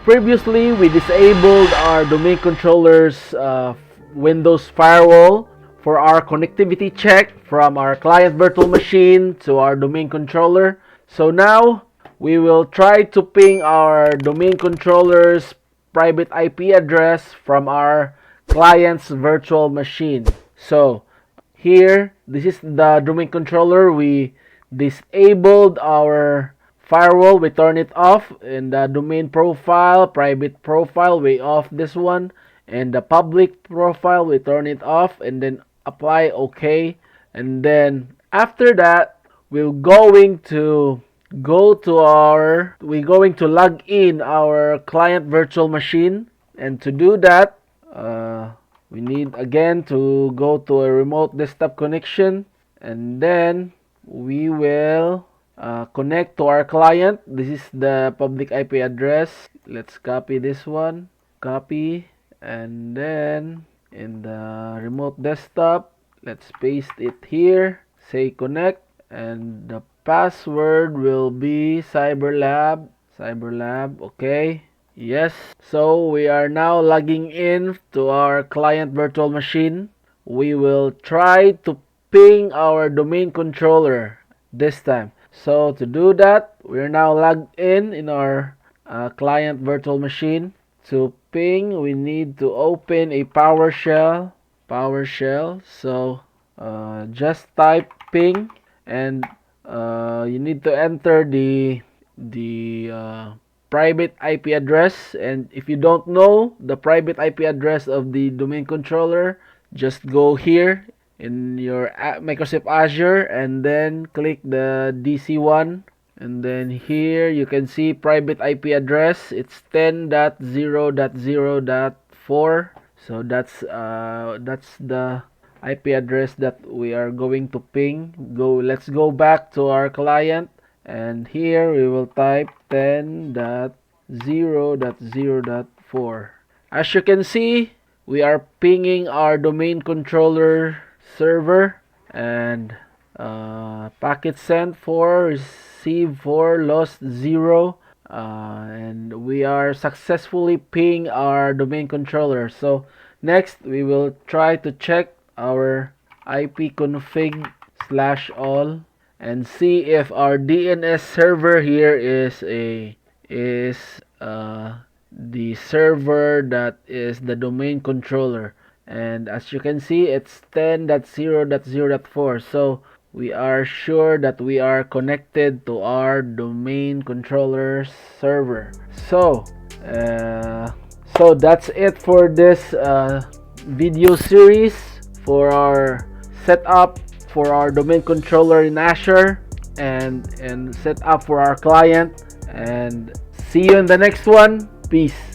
previously we disabled our domain controller's Windows firewall for our connectivity check from our client virtual machine to our domain controller. So now we will try to ping our domain controller's private IP address from our client's virtual machine. So here, this is the domain controller. We disabled our firewall, we turn it off. In the domain profile, private profile, we off this one. And the public profile, we turn it off and then apply OK. And then after that, we're going to log in our client virtual machine. And to do that, we need again to go to a remote desktop connection, and then we will connect to our client. This is the public IP address. Let's copy this one, copy, and then in the remote desktop, let's paste it here, say connect, and the password will be cyberlab, okay. Yes, so we are now logging in to our client virtual machine. We will try to ping our domain controller this time. So to do that, we're now logged in our client virtual machine. To ping, we need to open a PowerShell. So just type ping, and you need to enter the private IP address. And if you don't know the private IP address of the domain controller, just go here in your Microsoft Azure and then click the DC one, and then here you can see private IP address. It's 10.0.0.4. so that's the IP address that we are going to ping. Let's go back to our client, and here we will type 10.0.0.4. As you can see, we are pinging our domain controller server, and packet sent 4, receive 4, lost 0, and we are successfully ping our domain controller. So next we will try to check our ipconfig/all and see if our DNS server here is the server that is the domain controller. And as you can see, it's 10.0.0.4. So we are sure that we are connected to our domain controller server. So that's it for this video series for our setup for our domain controller in Azure, and set up for our client. And see you in the next one. Peace.